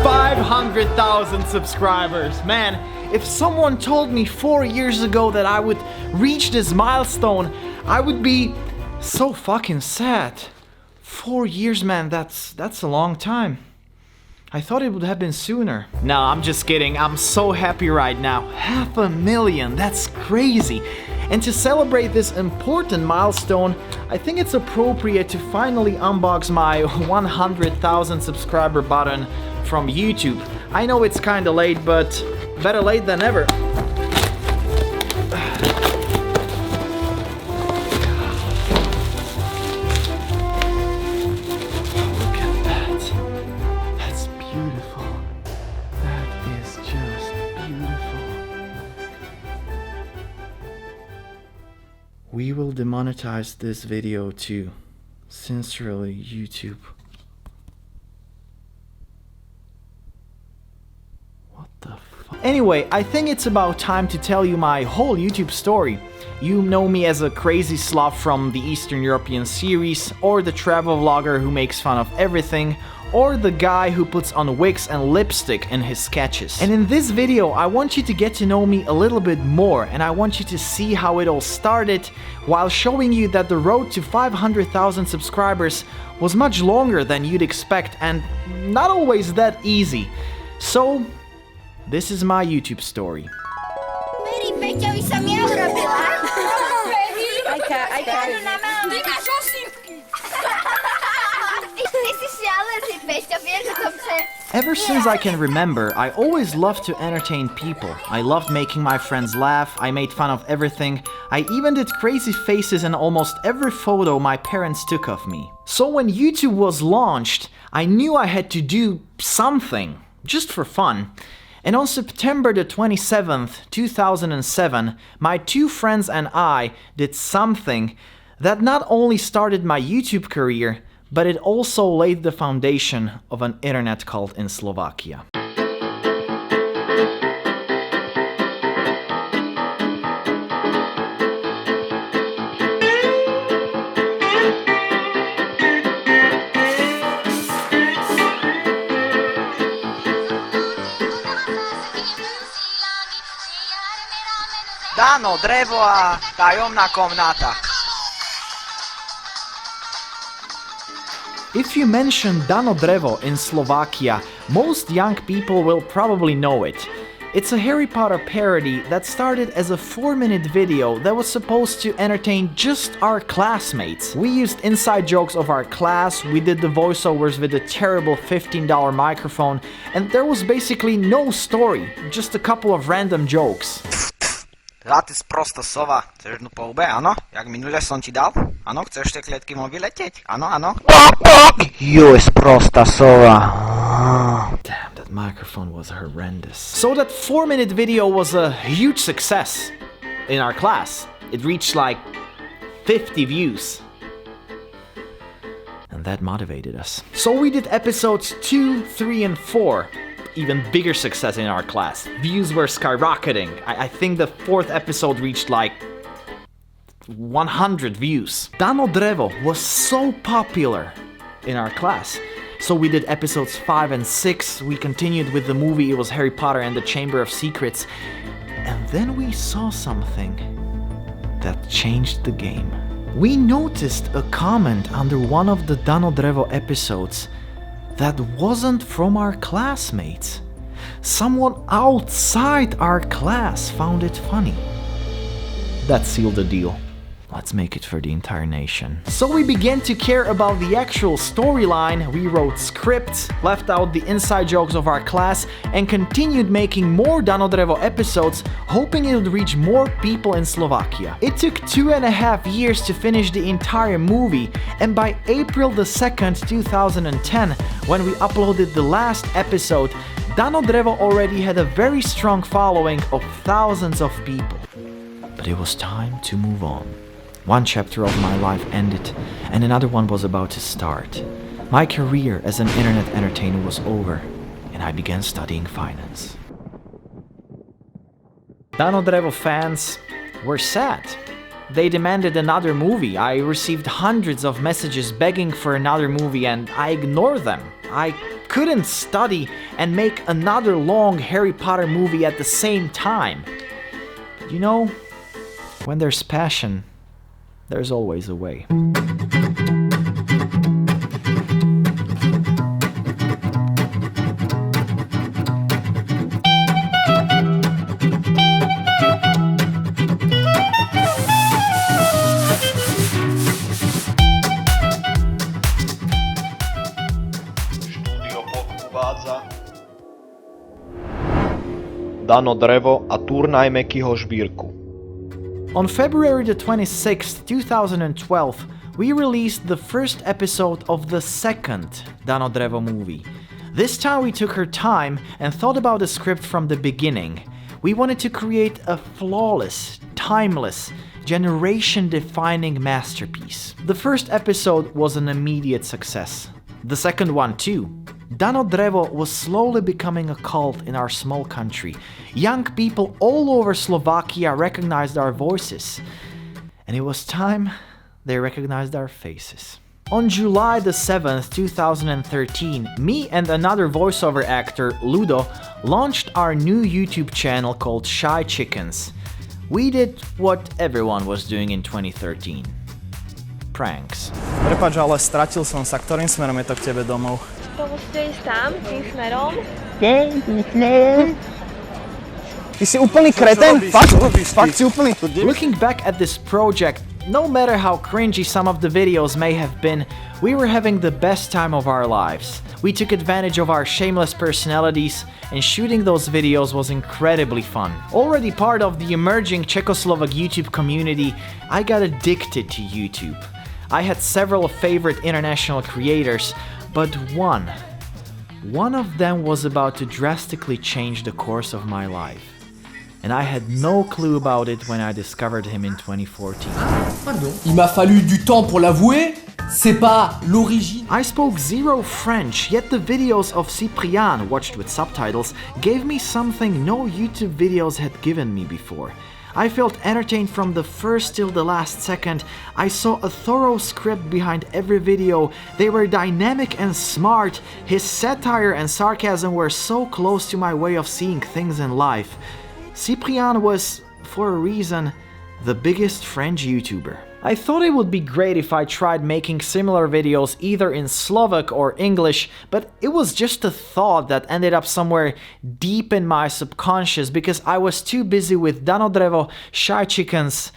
$500,000 subscribers. Man, if someone told me 4 years ago that I would reach this milestone, I would be so fucking sad. 4 years, man, that's a long time. I thought it would have been sooner. No, I'm just kidding. I'm so happy right now. 500,000, that's crazy. And to celebrate this important milestone, I think it's appropriate to finally unbox my 100,000 subscriber button from YouTube. I know it's kinda late, but better late than never. We will demonetize this video too. Sincerely, YouTube. What the fuck? Anyway, I think it's about time to tell you my whole YouTube story. You know me as a crazy sloth from the Eastern European series, or the travel vlogger who makes fun of everything, or the guy who puts on wigs and lipstick in his sketches. And in this video, I want you to get to know me a little bit more, and I want you to see how it all started, while showing you that the road to 500,000 subscribers was much longer than you'd expect and not always that easy. So, this is my YouTube story. Ever since I can remember, I always loved to entertain people. I loved making my friends laugh, I made fun of everything, I even did crazy faces in almost every photo my parents took of me. So when YouTube was launched, I knew I had to do something, just for fun. And on September the 27th, 2007, my two friends and I did something that not only started my YouTube career, but it also laid the foundation of an internet cult in Slovakia. Dano, drevo a tajomná komnata. If you mention Dano Drevo in Slovakia, most young people will probably know it. It's a Harry Potter parody that started as a 4-minute video that was supposed to entertain just our classmates. We used inside jokes of our class, we did the voiceovers with a terrible $15 microphone, and there was basically no story, just a couple of random jokes. Ty prosta sova, chceš jednu po łbie, ano? Jak minule som ti dal? Ano, chceš tie klietky mohli letieť? Ano, ano? You is prosta sova. Damn, that microphone was horrendous. So that 4-minute video was a huge success in our class. It reached like 50 views. And that motivated us. So we did episodes 2, 3, and 4. Even bigger success in our class. Views were skyrocketing. I think the 4th episode reached like 100 views. Dano Drevo was so popular in our class. So we did episodes 5 and 6. We continued with the movie. It was Harry Potter and the Chamber of Secrets. And then we saw something that changed the game. We noticed a comment under one of the Dano Drevo episodes that wasn't from our classmates. Someone outside our class found it funny. That sealed the deal. Let's make it for the entire nation. So we began to care about the actual storyline, we wrote scripts, left out the inside jokes of our class, and continued making more Dano Drevo episodes, hoping it would reach more people in Slovakia. It took 2.5 years to finish the entire movie, and by April the 2nd, 2010, when we uploaded the last episode, Dano Drevo already had a very strong following of thousands of people. But it was time to move on. One chapter of my life ended, and another one was about to start. My career as an internet entertainer was over, and I began studying finance. Dano Drevo fans were sad. They demanded another movie. I received hundreds of messages begging for another movie and I ignored them. I couldn't study and make another long Harry Potter movie at the same time. But you know, when there's passion, there's always a way. Dano drevo a turnaj Mekyho žbírku. On February the 26th, 2012, we released the first episode of the second Dano Drevo movie. This time we took our time and thought about the script from the beginning. We wanted to create a flawless, timeless, generation-defining masterpiece. The first episode was an immediate success. The second one too. Dano Drevo was slowly becoming a cult in our small country. Young people all over Slovakia recognized our voices. And it was time they recognized our faces. On July the 7th, 2013, me and another voiceover actor, Ludo, launched our new YouTube channel called Shy Chickens. We did what everyone was doing in 2013. Pranks. Prepáč, ale stratil som sa. Ktorým smerom je to k tebe domov? To musíte ísť tam, tým smerom. Ty si úplný kretén? Fakt si úplný... Looking back at this project, no matter how cringy some of the videos may have been, we were having the best time of our lives. We took advantage of our shameless personalities, and shooting those videos was incredibly fun. Already part of the emerging Czechoslovak YouTube community, I got addicted to YouTube. I had several favorite international creators, but one of them was about to drastically change the course of my life. And I had no clue about it when I discovered him in 2014. Il m'a fallu du temps pour l'avouer, c'est pas l'origine. I spoke zero French, yet the videos of Cyprien, watched with subtitles, gave me something no YouTube videos had given me before. I felt entertained from the first till the last second. I saw a thorough script behind every video. They were dynamic and smart. His satire and sarcasm were so close to my way of seeing things in life. Cyprien was, for a reason, the biggest French YouTuber. I thought it would be great if I tried making similar videos either in Slovak or English, but it was just a thought that ended up somewhere deep in my subconscious because I was too busy with Dano Drevo, Shy Chickens,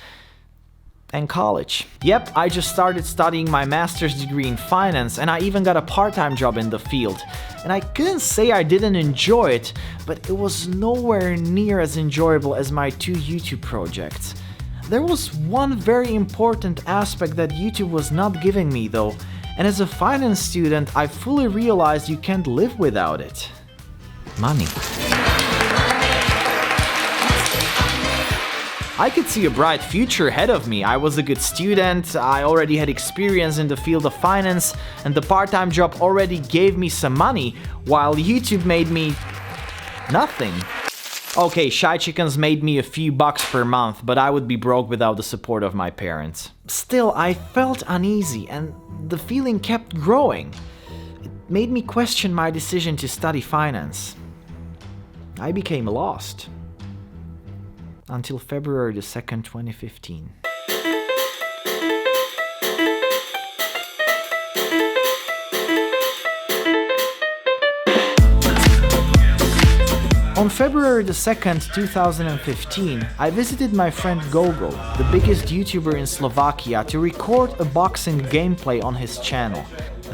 and college. Yep, I just started studying my master's degree in finance and I even got a part-time job in the field. And I couldn't say I didn't enjoy it, but it was nowhere near as enjoyable as my two YouTube projects. There was one very important aspect that YouTube was not giving me though, and as a finance student, I fully realized you can't live without it. Money. I could see a bright future ahead of me. I was a good student, I already had experience in the field of finance, and the part-time job already gave me some money, while YouTube made me nothing. Okay, Shy Chickens made me a few bucks per month, but I would be broke without the support of my parents. Still, I felt uneasy, and the feeling kept growing. It made me question my decision to study finance. I became lost. Until February the 2nd, 2015. On February the 2nd, 2015, I visited my friend Gogo, the biggest YouTuber in Slovakia, to record a boxing gameplay on his channel.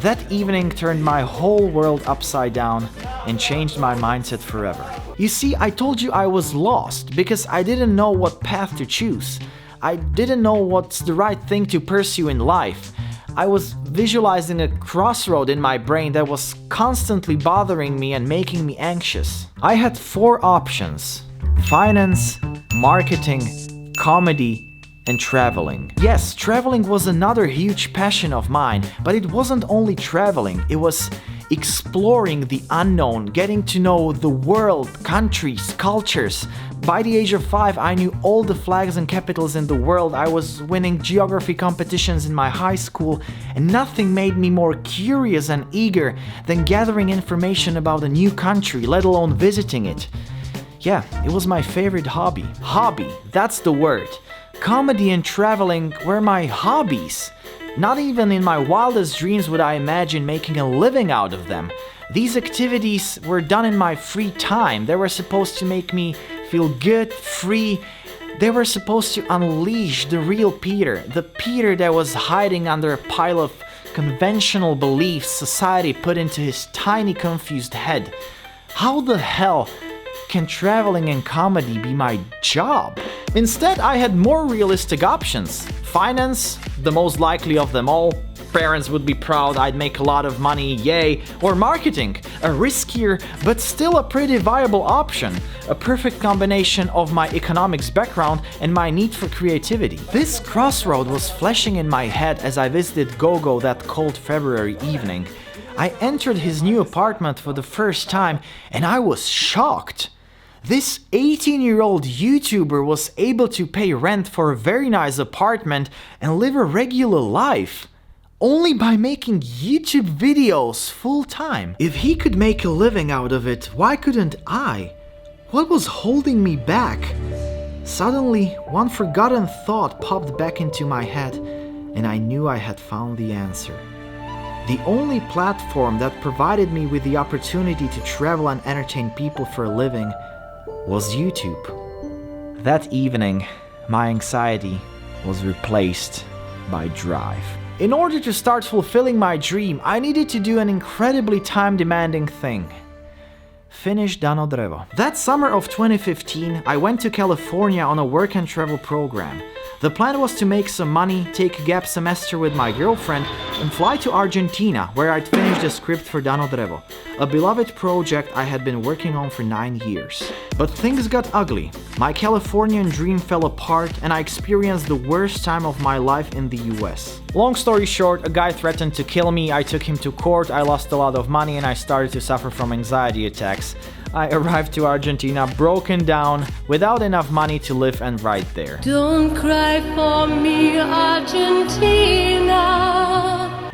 That evening turned my whole world upside down and changed my mindset forever. You see, I told you I was lost because I didn't know what path to choose. I didn't know what's the right thing to pursue in life. I was visualizing a crossroad in my brain that was constantly bothering me and making me anxious. I had 4 options: finance, marketing, comedy, and traveling. Yes, traveling was another huge passion of mine, but it wasn't only traveling, it was exploring the unknown, getting to know the world, countries, cultures. By the age of 5, I knew all the flags and capitals in the world. I was winning geography competitions in my high school, and nothing made me more curious and eager than gathering information about a new country, let alone visiting it. Yeah, it was my favorite hobby. Hobby, that's the word. Comedy and traveling were my hobbies. Not even in my wildest dreams would I imagine making a living out of them. These activities were done in my free time. They were supposed to make me feel good, free. They were supposed to unleash the real Peter, the Peter that was hiding under a pile of conventional beliefs society put into his tiny, confused head. How the hell can traveling and comedy be my job? Instead, I had more realistic options. Finance, the most likely of them all. Parents would be proud, I'd make a lot of money, yay. Or marketing, a riskier but still a pretty viable option. A perfect combination of my economics background and my need for creativity. This crossroad was flashing in my head as I visited Gogo that cold February evening. I entered his new apartment for the first time and I was shocked. This 18-year-old YouTuber was able to pay rent for a very nice apartment and live a regular life, only by making YouTube videos full-time. If he could make a living out of it, why couldn't I? What was holding me back? Suddenly, one forgotten thought popped back into my head, and I knew I had found the answer. The only platform that provided me with the opportunity to travel and entertain people for a living was YouTube. That evening, my anxiety was replaced by drive. In order to start fulfilling my dream, I needed to do an incredibly time-demanding thing. Finish Dano Drevo. That summer of 2015, I went to California on a work and travel program. The plan was to make some money, take a gap semester with my girlfriend, and fly to Argentina, where I'd finish the script for Dano Drevo, a beloved project I had been working on for 9 years. But things got ugly. My Californian dream fell apart, and I experienced the worst time of my life in the US. Long story short, a guy threatened to kill me, I took him to court, I lost a lot of money, and I started to suffer from anxiety attacks. I arrived to Argentina broken down, without enough money to live and write there. Don't cry for me, Argentina.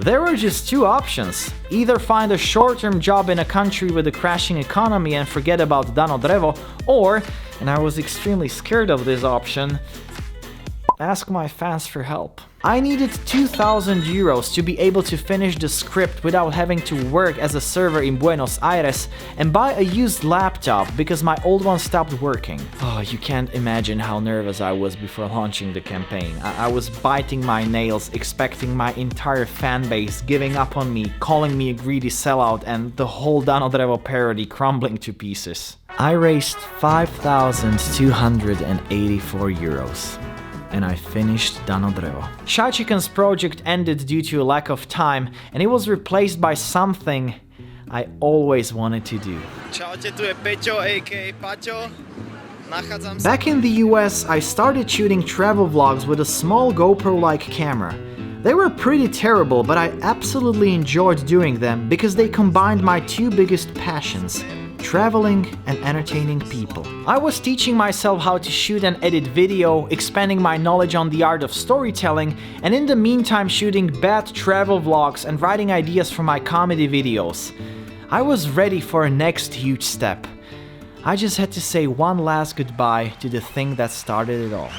There were just two options. Either find a short-term job in a country with a crashing economy and forget about Dano Drevo, or, and I was extremely scared of this option, ask my fans for help. I needed 2,000 euros to be able to finish the script without having to work as a server in Buenos Aires and buy a used laptop because my old one stopped working. Oh, you can't imagine how nervous I was before launching the campaign. I was biting my nails, expecting my entire fanbase giving up on me, calling me a greedy sellout, and the whole Dano Drevo parody crumbling to pieces. I raised 5,284 euros. And I finished Dano Drevo. Shy Chicken's project ended due to a lack of time, and it was replaced by something I always wanted to do. Back in the US, I started shooting travel vlogs with a small GoPro-like camera. They were pretty terrible, but I absolutely enjoyed doing them because they combined my two biggest passions: traveling and entertaining people. I was teaching myself how to shoot and edit video, expanding my knowledge on the art of storytelling, and in the meantime shooting bad travel vlogs and writing ideas for my comedy videos. I was ready for a next huge step. I just had to say one last goodbye to the thing that started it all.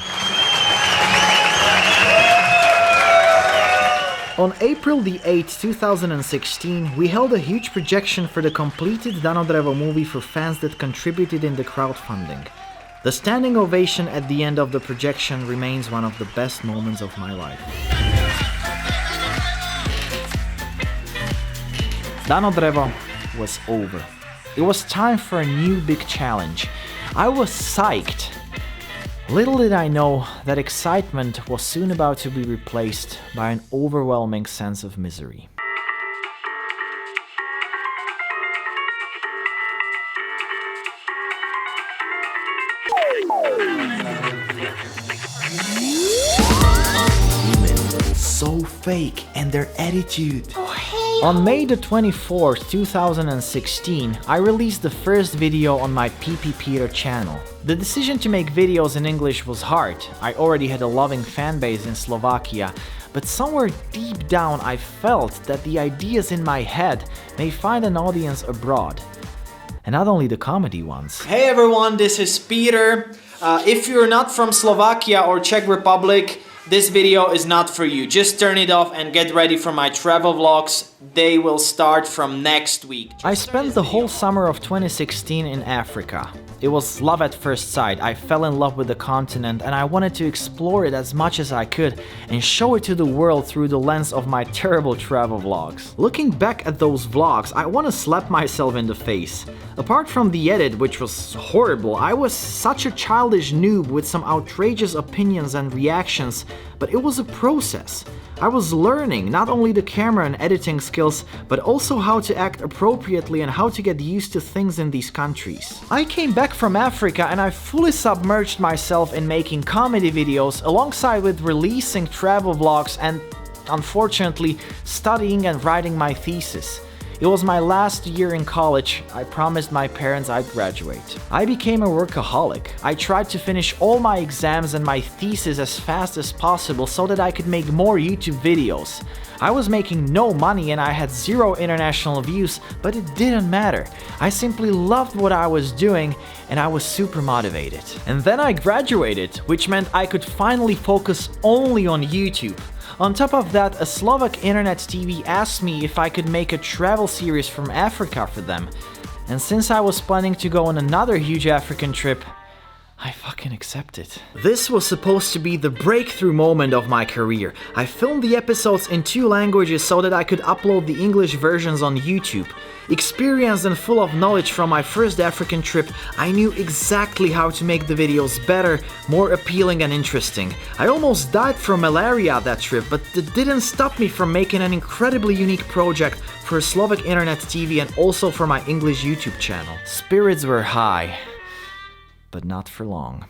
On April the 8th, 2016, we held a huge projection for the completed Dano Drevo movie for fans that contributed in the crowdfunding. The standing ovation at the end of the projection remains one of the best moments of my life. Dano Drevo was over. It was time for a new big challenge. I was psyched. Little did I know that excitement was soon about to be replaced by an overwhelming sense of misery. fake and their attitude. On May the 24th, 2016, I released the first video on my PP Peter channel. The decision to make videos in English was hard. I already had a loving fanbase in Slovakia, but somewhere deep down I felt that the ideas in my head may find an audience abroad. And not only the comedy ones. Hey everyone, this is Peter. If you're not from Slovakia or Czech Republic, this video is not for you. Just turn it off and get ready for my travel vlogs. They will start from next week. I spent the whole summer of 2016 in Africa. It was love at first sight. I fell in love with the continent and I wanted to explore it as much as I could and show it to the world through the lens of my terrible travel vlogs. Looking back at those vlogs, I want to slap myself in the face. Apart from the edit, which was horrible, I was such a childish noob with some outrageous opinions and reactions, but it was a process. I was learning not only the camera and editing skills, but also how to act appropriately and how to get used to things in these countries. I came back from Africa and I fully submerged myself in making comedy videos alongside with releasing travel vlogs and, unfortunately, studying and writing my thesis. It was my last year in college. I promised my parents I'd graduate. I became a workaholic. I tried to finish all my exams and my thesis as fast as possible so that I could make more YouTube videos. I was making no money and I had 0 international views, but it didn't matter. I simply loved what I was doing and I was super motivated. And then I graduated, which meant I could finally focus only on YouTube. On top of that, a Slovak internet TV asked me if I could make a travel series from Africa for them. And since I was planning to go on another huge African trip, I fucking accepted. This was supposed to be the breakthrough moment of my career. I filmed the episodes in 2 languages so that I could upload the English versions on YouTube. Experienced and full of knowledge from my first African trip, I knew exactly how to make the videos better, more appealing and interesting. I almost died from malaria that trip, but it didn't stop me from making an incredibly unique project for Slovak internet TV and also for my English YouTube channel. Spirits were high, but not for long.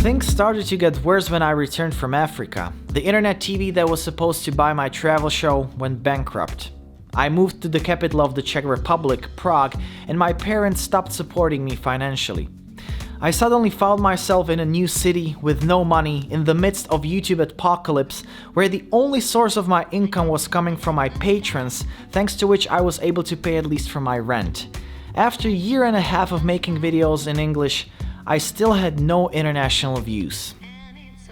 Things started to get worse when I returned from Africa. The internet TV that was supposed to buy my travel show went bankrupt. I moved to the capital of the Czech Republic, Prague, and my parents stopped supporting me financially. I suddenly found myself in a new city with no money in the midst of YouTube apocalypse, where the only source of my income was coming from my patrons, thanks to which I was able to pay at least for my rent. After a year and a half of making videos in English, I still had no international views.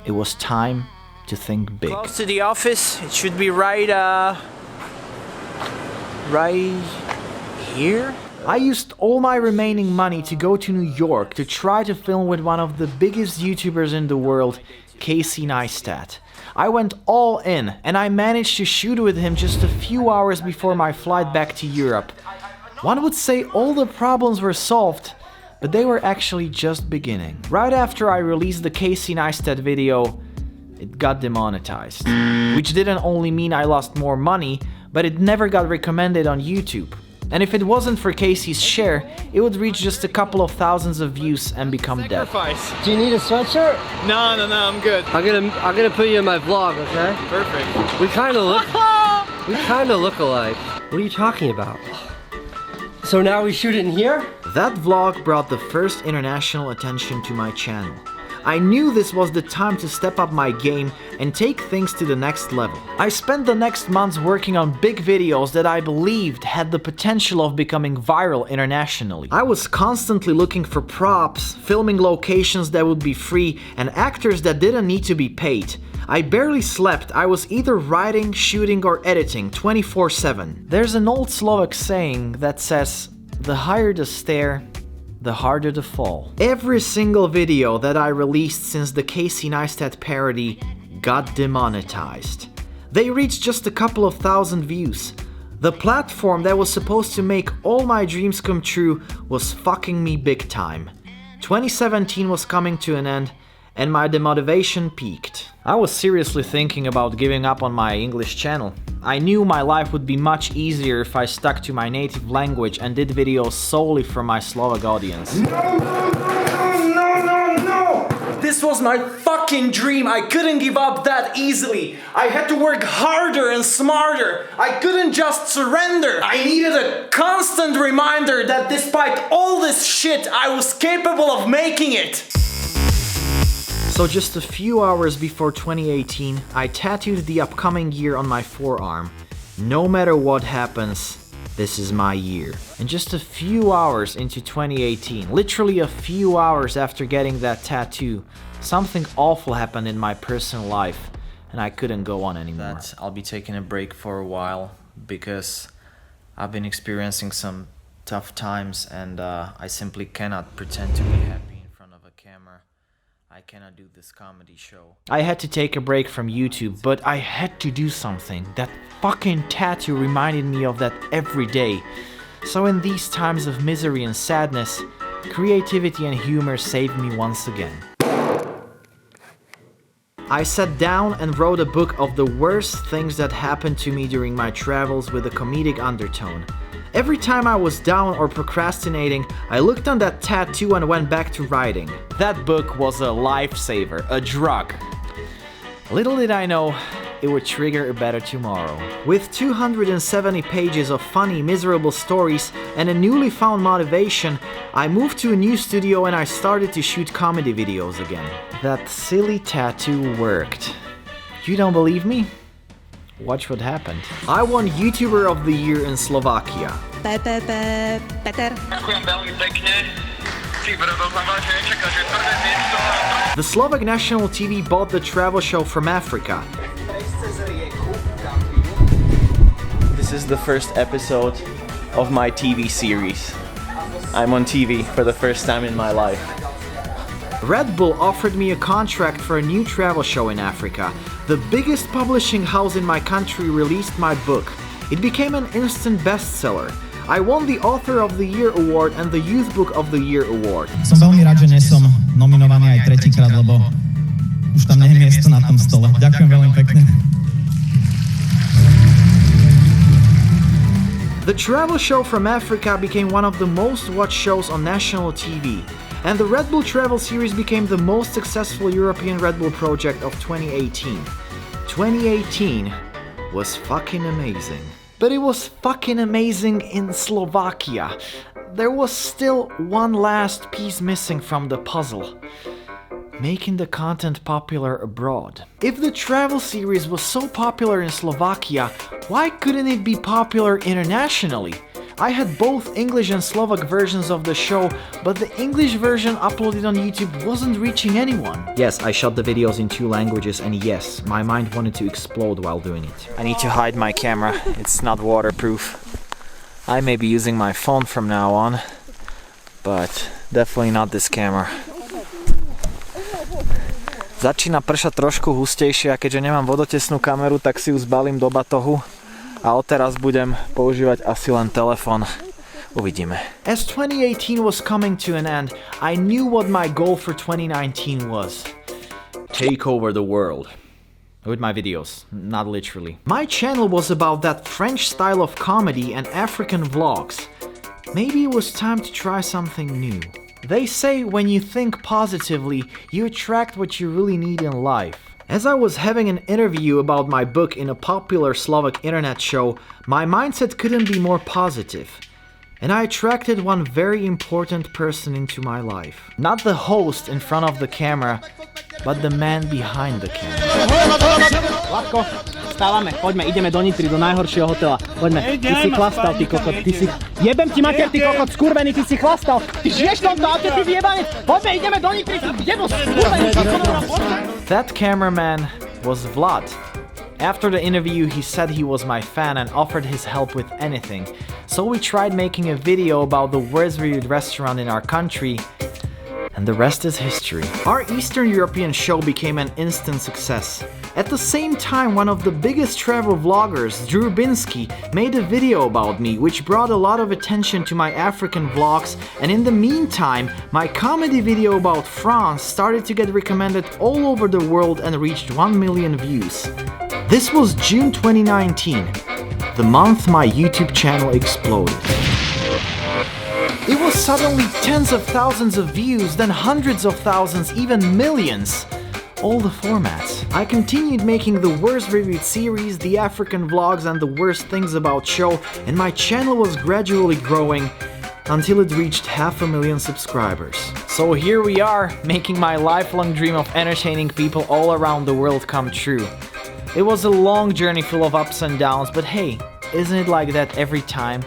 It was time to think big. Close to the office. It should be right here. I used all my remaining money to go to New York to try to film with one of the biggest YouTubers in the world, Casey Neistat. I went all in and I managed to shoot with him just a few hours before my flight back to Europe. One would say all the problems were solved, but they were actually just beginning. Right after I released the Casey Neistat video, it got demonetized. Which didn't only mean I lost more money, but it never got recommended on YouTube. And if it wasn't for Casey's share, it would reach just a couple of thousands of views and become dead. Do you need a sweatshirt? No, I'm good. I'm gonna put you in my vlog, okay? Perfect. We kind of look alike. What are you talking about? So now we shoot it in here? That vlog brought the first international attention to my channel. I knew this was the time to step up my game and take things to the next level. I spent the next months working on big videos that I believed had the potential of becoming viral internationally. I was constantly looking for props, filming locations that would be free, and actors that didn't need to be paid. I barely slept. I was either writing, shooting, or editing 24/7. There's an old Slovak saying that says, "The higher the stair, the harder the fall." Every single video that I released since the Casey Neistat parody got demonetized. They reached just a couple of thousand views. The platform that was supposed to make all my dreams come true was fucking me big time. 2017 was coming to an end, and my demotivation peaked. I was seriously thinking about giving up on my English channel. I knew my life would be much easier if I stuck to my native language and did videos solely for my Slovak audience. No! This was my fucking dream. I couldn't give up that easily. I had to work harder and smarter. I couldn't just surrender. I needed a constant reminder that despite all this shit, I was capable of making it. So just a few hours before 2018, I tattooed the upcoming year on my forearm. No matter what happens, this is my year. And just a few hours into 2018, literally a few hours after getting that tattoo, something awful happened in my personal life and I couldn't go on anymore. I'll be taking a break for a while because I've been experiencing some tough times and I simply cannot pretend to be happy in front of a camera. I cannot do this comedy show. I had to take a break from YouTube, but I had to do something. That fucking tattoo reminded me of that every day. So in these times of misery and sadness, creativity and humor saved me once again. I sat down and wrote a book of the worst things that happened to me during my travels with a comedic undertone. Every time I was down or procrastinating, I looked on that tattoo and went back to writing. That book was a lifesaver, a drug. Little did I know, it would trigger a better tomorrow. With 270 pages of funny, miserable stories and a newly found motivation, I moved to a new studio and I started to shoot comedy videos again. That silly tattoo worked. You don't believe me? Watch what happened. I won YouTuber of the Year in Slovakia. Peter. The Slovak national TV bought the travel show from Africa. This is the first episode of my TV series. I'm on TV for the first time in my life. Red Bull offered me a contract for a new travel show in Africa. The biggest publishing house in my country released my book. It became an instant bestseller. I won the Author of the Year award and the Youth Book of the Year award. Som veľmi rád, že nie som nominovaný aj tretíkrát, lebo už tam nie je miesto na tom stole. Ďakujem veľmi pekne. The travel show from Africa became one of the most watched shows on national TV. And the Red Bull Travel Series became the most successful European Red Bull project of 2018. 2018 was fucking amazing. But it was fucking amazing in Slovakia. There was still one last piece missing from the puzzle. Making the content popular abroad. If the travel series was so popular in Slovakia, why couldn't it be popular internationally? I had both English and Slovak versions of the show, but the English version uploaded on YouTube wasn't reaching anyone. Yes, I shot the videos in 2 languages and yes, my mind wanted to explode while doing it. I need to hide my camera, it's not waterproof. I may be using my phone from now on, but definitely not this camera. Začína pršať trošku hustejšie a keďže nemám vodotesnú kameru, tak si ju zbalím do batohu. A odteraz budem používať asi len telefón. Uvidíme. As 2018 was coming to an end, I knew what my goal for 2019 was. Take over the world. With my videos, not literally. My channel was about that French style of comedy and African vlogs. Maybe it was time to try something new. They say when you think positively, you attract what you really need in life. As I was having an interview about my book in a popular Slovak internet show, my mindset couldn't be more positive. And I attracted one very important person into my life. Not the host in front of the camera, but the man behind the camera. Vládko, stávame, poďme, ideme do Nitry, do najhoršieho hotela. Poďme, ty si chlastal, ty kokot, ty si... Jebem ti mater, ty kokot, skurvený, ty si chlastal. Ty žiješ tomto aute, ty vyjebanec. Poďme, ideme do Nitry, jebo, skurvený, That cameraman was Vlad. After the interview, he said he was my fan and offered his help with anything. So we tried making a video about the worst reviewed restaurant in our country, and the rest is history. Our Eastern European show became an instant success. At the same time, one of the biggest travel vloggers, Drew Binsky, made a video about me, which brought a lot of attention to my African vlogs, and in the meantime, my comedy video about France started to get recommended all over the world and reached 1 million views. This was June 2019, the month my YouTube channel exploded. It was suddenly tens of thousands of views, then hundreds of thousands, even millions. All the formats. I continued making the worst reviewed series, the African vlogs, and the worst things about show, and my channel was gradually growing until it reached 500,000 subscribers. So here we are, making my lifelong dream of entertaining people all around the world come true. It was a long journey full of ups and downs, but hey, isn't it like that every time?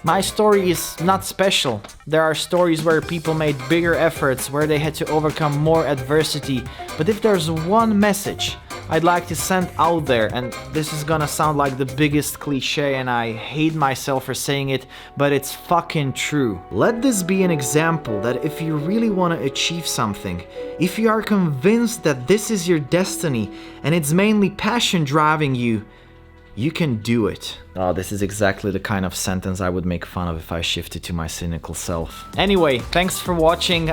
My story is not special. There are stories where people made bigger efforts, where they had to overcome more adversity. But if there's one message I'd like to send out there, and this is gonna sound like the biggest cliche and I hate myself for saying it, but it's fucking true. Let this be an example that if you really want to achieve something, if you are convinced that this is your destiny and it's mainly passion driving you, you can do it. Oh, this is exactly the kind of sentence I would make fun of if I shifted to my cynical self. Anyway, thanks for watching.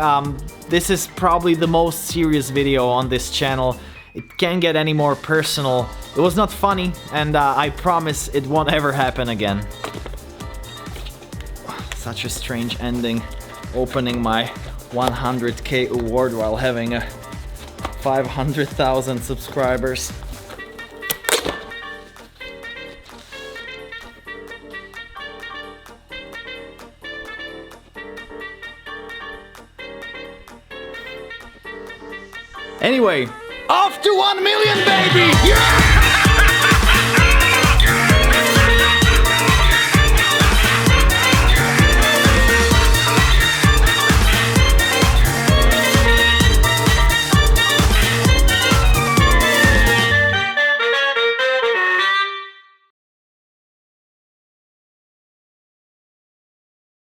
This is probably the most serious video on this channel. It can't get any more personal. It was not funny, and I promise it won't ever happen again. Such a strange ending, opening my 100k award while having a 500,000 subscribers. Anyway, off to 1 million, baby! Yeah!